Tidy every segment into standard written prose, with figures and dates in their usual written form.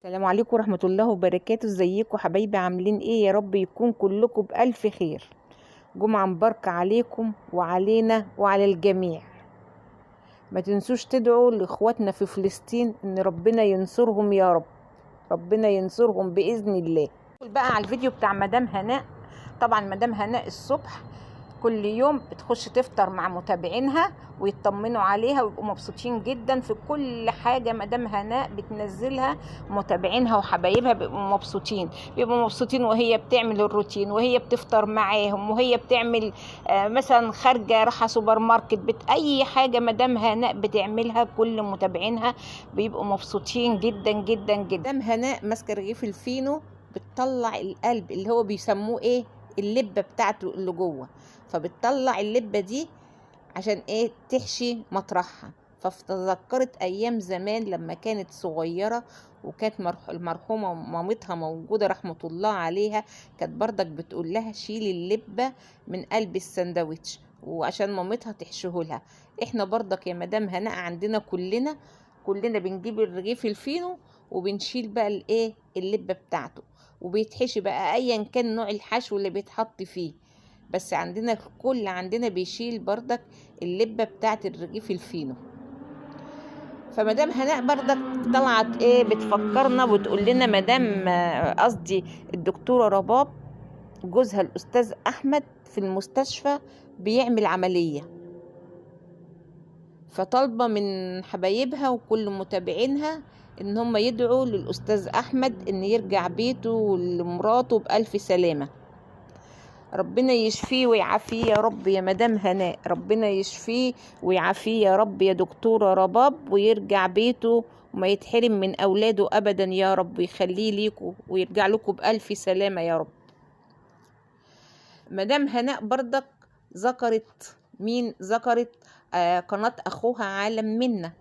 السلام عليكم ورحمة الله وبركاته. ازيكم حبايبي؟ عاملين ايه؟ يا رب يكون كلكم بألف خير. جمعة مباركة عليكم وعلينا وعلى الجميع. ما تنسوش تدعوا لإخواتنا في فلسطين ان ربنا ينصرهم يا رب، ربنا ينصرهم بإذن الله. بقى على الفيديو بتاع مدام هناء. طبعا مدام هناء الصبح كل يوم بتخش تفطر مع متابعينها ويطمنوا عليها ويبقوا مبسوطين جدا في كل حاجة مدام هناء بتنزلها. متابعينها وحبايبها بيبقوا مبسوطين وهي بتعمل الروتين وهي بتفطر معاهم وهي بتعمل مثلا خارجة رايحة سوبر ماركت اي حاجة مدام هناء بتعملها كل متابعينها بيبقوا مبسوطين جدا جدا جدا. مدام هناء ماسكة رغيف الفينو بتطلع القلب اللي هو بيسموه ايه، اللبة بتاعته اللي جوه، فبتطلع اللبة دي عشان ايه؟ تحشي مطرحها. فتذكرت ايام زمان لما كانت صغيرة وكانت المرحومة مامتها موجودة رحمة الله عليها، كانت بردك بتقول لها شيلي اللبة من قلب السندوتش وعشان مامتها تحشيهولها. احنا بردك يا مدام هناء عندنا كلنا بنجيب الرغيف الفينو وبنشيل بقى الايه، اللبة بتاعته، وبيتحشي بقى ايا كان نوع الحشو اللي بيتحط فيه. بس عندنا الكل عندنا بيشيل بردك اللبة بتاعت الرغيف الفينو. فمدام هناء بردك طلعت ايه بتفكرنا وتقول لنا مدام قصدي الدكتورة رباب جوزها الأستاذ أحمد في المستشفى بيعمل عملية، فطالبة من حبايبها وكل متابعينها ان هم يدعوا للأستاذ أحمد ان يرجع بيته ولمراته بألف سلامة. ربنا يشفيه ويعافيه يا رب يا مدام هناء، ربنا يشفيه ويعافيه يا رب يا دكتورة رباب، ويرجع بيته وما يتحرم من أولاده أبدا يا رب، يخليه ليكوا ويرجع لكم بألف سلامة يا رب. مدام هناء بردك ذكرت قناة أخوها عالم منا،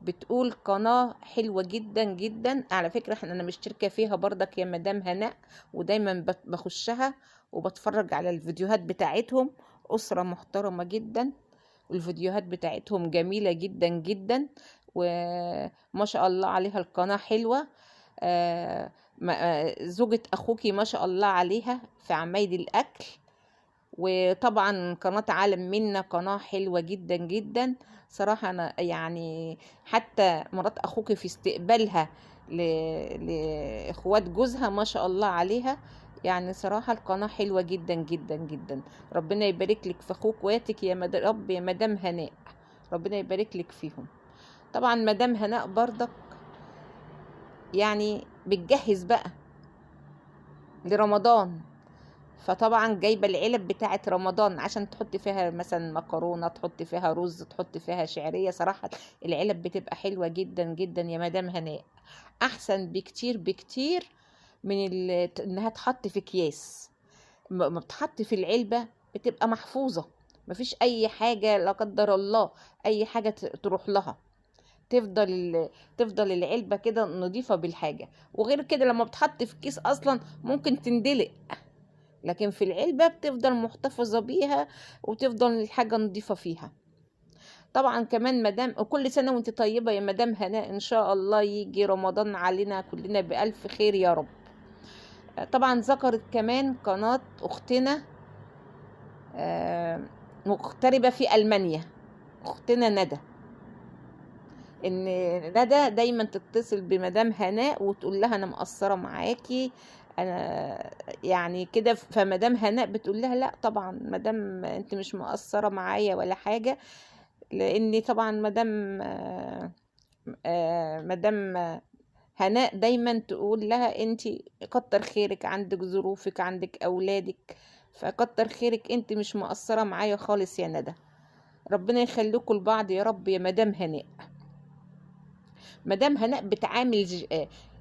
بتقول قناة حلوة جدا جدا على فكرة. أنا مشتركة فيها بردك يا مدام هناء ودايما بخشها وبتفرج على الفيديوهات بتاعتهم. أسرة محترمة جدا والفيديوهات بتاعتهم جميلة جدا جدا وما شاء الله عليها. القناة حلوة. زوجة أخوكي ما شاء الله عليها في عمايل الأكل. وطبعا قناة عالم منا قناة حلوة جدا جدا صراحة. أنا يعني حتى مرات أخوك في استقبالها لإخوات جوزها ما شاء الله عليها، يعني صراحة القناة حلوة جدا جدا جدا. ربنا يبارك لك في أخواتك يا رب يا مدام هناء، ربنا يبارك لك فيهم. طبعا مدام هناء برضك يعني بتجهز بقى لرمضان، فطبعا جايبه العلب بتاعه رمضان عشان تحط فيها مثلا مكرونه، تحط فيها رز، تحط فيها شعريه. صراحه العلب بتبقى حلوه جدا جدا يا مدام هناء، احسن بكتير بكتير من انها تحط في اكياس. ما بتحط في العلبه بتبقى محفوظه، مفيش اي حاجه لا قدر الله اي حاجه تروح لها، تفضل العلبه كده نظيفه بالحاجه. وغير كده لما بتحط في كيس اصلا ممكن تندلق، لكن في العلبة بتفضل محتفظة بيها وتفضل الحاجة نظيفة فيها. طبعا كمان مدام كل سنة وانت طيبة يا مدام هناء، ان شاء الله يجي رمضان علينا كلنا بألف خير يا رب. طبعا ذكرت كمان قناة اختنا مغتربة في ألمانيا، اختنا ندى، ان ندى دايما تتصل بمدام هناء وتقول لها انا مقصره معاكي انا يعني كده. فمدام هناء بتقول لها لا طبعا مدام انت مش مقصره معايا ولا حاجه، لاني طبعا مدام هناء دايما تقول لها انت كتر خيرك، عندك ظروفك، عندك اولادك، فكتر خيرك انت مش مقصره معايا خالص يا ندى. ربنا يخليكم لبعض يا رب يا مدام هناء. مدام هناء بتعامل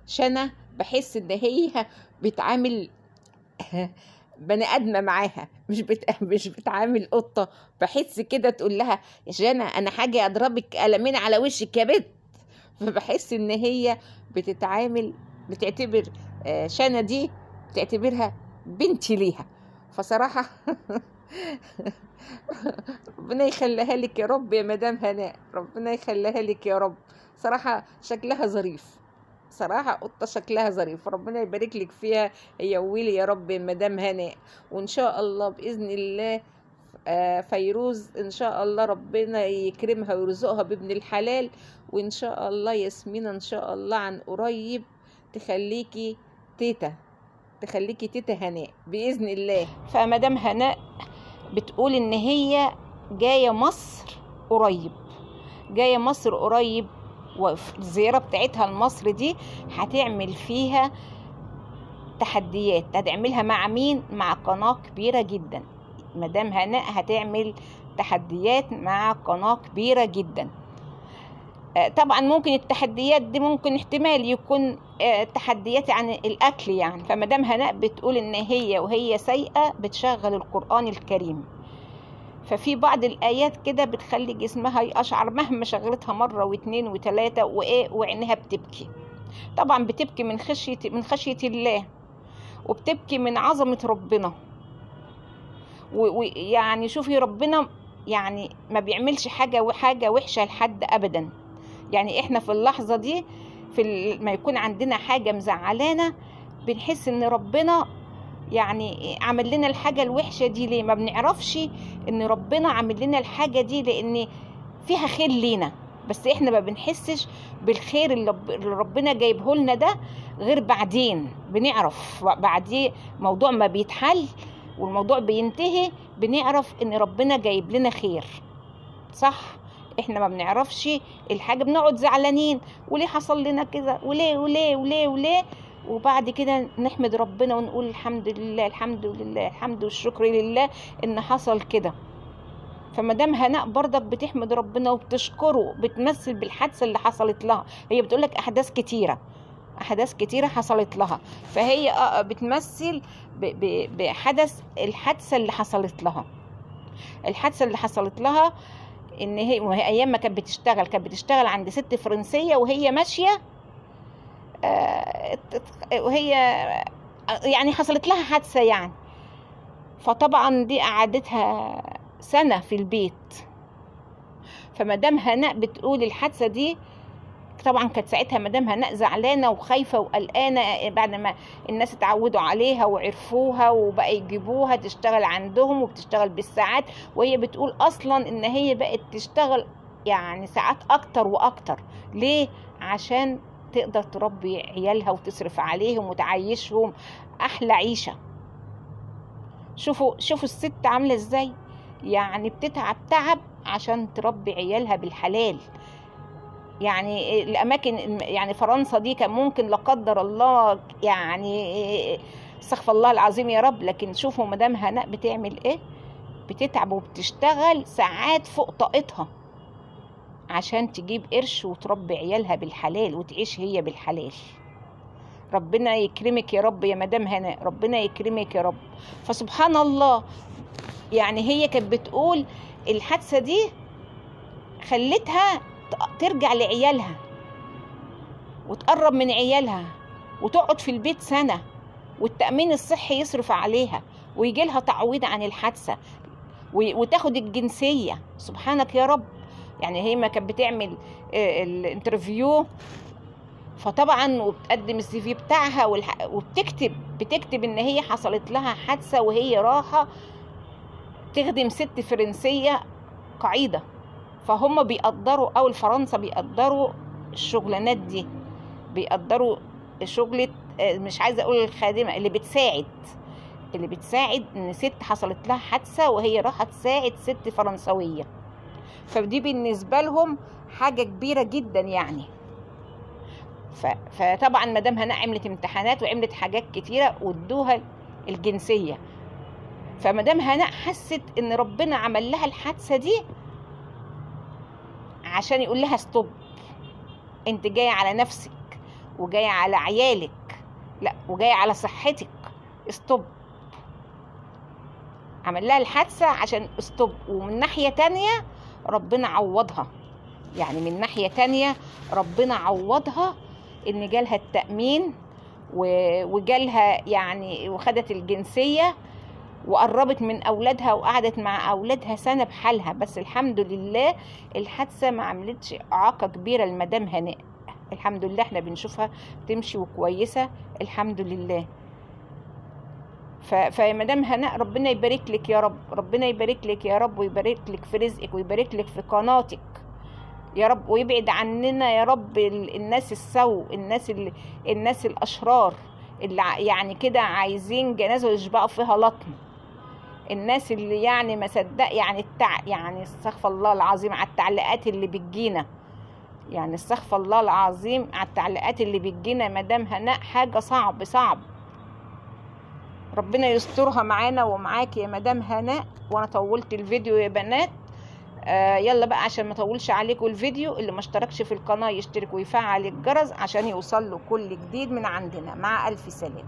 شنا، بحس ان هي بتعامل بني ادمه معاها، مش بتعامل قطه. بحس كده تقول لها يا جنى انا حاجه اضربك قلمين على وشك يا بنت. فبحس ان هي بتعتبر شنا دي بتعتبرها بنتي ليها. فصراحه ربنا يخليها لك يا رب يا مدام هناء، ربنا يخليها لك يا رب. صراحة شكلها ظريف صراحة قطة شكلها ظريف، ربنا يبارك لك فيها هي ويلي يا رب مدام هناء. وإن شاء الله بإذن الله فيروز إن شاء الله ربنا يكرمها ويرزقها بابن الحلال. وإن شاء الله ياسمين إن شاء الله عن قريب تخليكي تيتا، تخليكي تيتا هناء بإذن الله. فمدام هناء بتقول إن هي جاية مصر قريب، جاية مصر قريب، والزيارة بتاعتها لمصر دي هتعمل فيها تحديات. هتعملها مع مين؟ مع قناة كبيرة جدا. مدام هناء هتعمل تحديات مع قناة كبيرة جدا. طبعا ممكن التحديات دي ممكن احتمال يكون تحديات عن الأكل يعني. فمدام هناء بتقول إن هي وهي سايقة بتشغل القرآن الكريم، ففي بعض الآيات كده بتخلي جسمها يقشعر مهما شغلتها مرة واثنين وثلاثة وعينها بتبكي. طبعا بتبكي من خشية الله، وبتبكي من عظمة ربنا. ويعني شوفي ربنا يعني ما بيعملش حاجة وحشة لحد أبدا. يعني احنا في اللحظة دي ما يكون عندنا حاجة مزعلانا بنحس ان ربنا يعني عمل لنا الحاجة الوحشة دي ليه. ما بنعرفش ان ربنا عمل لنا الحاجة دي لان فيها خير لينا، بس احنا ما بنحسش بالخير اللي ربنا جايبه لنا ده غير بعدين. بنعرف بعدين موضوع ما بيتحل والموضوع بينتهي بنعرف ان ربنا جايب لنا خير، صح؟ احنا ما بنعرفش الحاجة، بنقعد زعلانين وليه حصل لنا كده وليه وليه وليه وليه، وبعد كده نحمد ربنا ونقول الحمد لله الحمد لله الحمد والشكر لله ان حصل كده. فمدام هناء برضك بتحمد ربنا وبتشكره، بتمثل بالحادثة اللي حصلت لها. هي بتقولك احداث كتيرة حصلت لها، فهي بتمثل بحدث الحادثة اللي حصلت لها. الحادثة اللي حصلت لها ان هي ايام ما كانت بتشتغل عند ست فرنسية وهي ماشية، وهي يعني حصلت لها حادثة يعني. فطبعا دي قعدتها سنة في البيت. فمدام هناء بتقول الحادثة دي طبعا كانت ساعتها مدام هناء زعلانة وخايفة وقلقانة بعد ما الناس اتعودوا عليها وعرفوها وبقى يجيبوها تشتغل عندهم وبتشتغل بالساعات. وهي بتقول اصلا ان هي بقت تشتغل يعني ساعات اكتر واكتر. ليه؟ عشان تقدر تربي عيالها وتصرف عليهم وتعيشهم احلى عيشة. شوفوا الست عاملة ازاي، يعني بتتعب عشان تربي عيالها بالحلال. يعني الاماكن يعني فرنسا دي كان ممكن لا قدر الله يعني استغفر الله العظيم يا رب، لكن شوفوا مدام هناء بتعمل ايه، بتتعب وبتشتغل ساعات فوق طاقتها عشان تجيب قرش وتربي عيالها بالحلال وتعيش هي بالحلال. ربنا يكرمك يا رب يا مدام هناء، ربنا يكرمك يا رب. فسبحان الله يعني هي كانت بتقول الحادثة دي خلتها ترجع لعيالها وتقرب من عيالها وتقعد في البيت سنة، والتأمين الصحي يصرف عليها ويجي لها تعويض عن الحادثة وتاخد الجنسية. سبحانك يا رب. يعني هي ما كانت بتعمل الانترفيو، فطبعا وبتقدم السي في بتاعها وبتكتب ان هي حصلت لها حادثة وهي راحة تخدم ست فرنسية قاعدة. فهم بيقدروا او الفرنسا بيقدروا الشغلانات دي، بيقدروا شغلة مش عايزة اقول الخادمة اللي بتساعد ان ست حصلت لها حادثة وهي راحة تساعد ست فرنسوية. فدي بالنسبة لهم حاجة كبيرة جدا يعني. فطبعا مدام هناء عملت امتحانات وعملت حاجات كتيرة وادوها الجنسية. فمدام هناء حست ان ربنا عمل لها الحادثة دي عشان يقول لها ستوب، انت جاية على نفسك وجاية على عيالك، لا وجاية على صحتك، ستوب. عمل لها الحادثة عشان ستوب. ومن ناحية تانية ربنا عوضها، يعني من ناحية تانية ربنا عوضها ان جالها التأمين وجالها يعني وخدت الجنسية وقربت من أولادها وقعدت مع أولادها سنة بحالها. بس الحمد لله الحادثة ما عملتش إعاقة كبيرة لمدام هناء. الحمد لله احنا بنشوفها تمشي وكويسة الحمد لله. فيا مدام هناء ربنا يبارك لك يا رب، ربنا يبارك لك يا رب، ويبارك لك في رزقك، ويبارك لك في قناتك يا رب، ويبعد عننا يا رب الناس السوء، الناس الاشرار اللي يعني كده عايزين جنازه ويشبعوا فيها لطم، الناس اللي يعني ما صدق يعني يعني استغفر الله العظيم على التعليقات اللي بتجينا، يعني استغفر الله العظيم على التعليقات اللي بتجينا يا مدام هناء، حاجه صعب. ربنا يسترها معانا ومعاك يا مدام هناء. وانا طولت الفيديو يا بنات. يلا بقى عشان ما اطولش عليكم الفيديو، اللي ما اشتركش في القناه يشترك ويفعل الجرس عشان يوصل له كل جديد من عندنا. مع الف سلامه.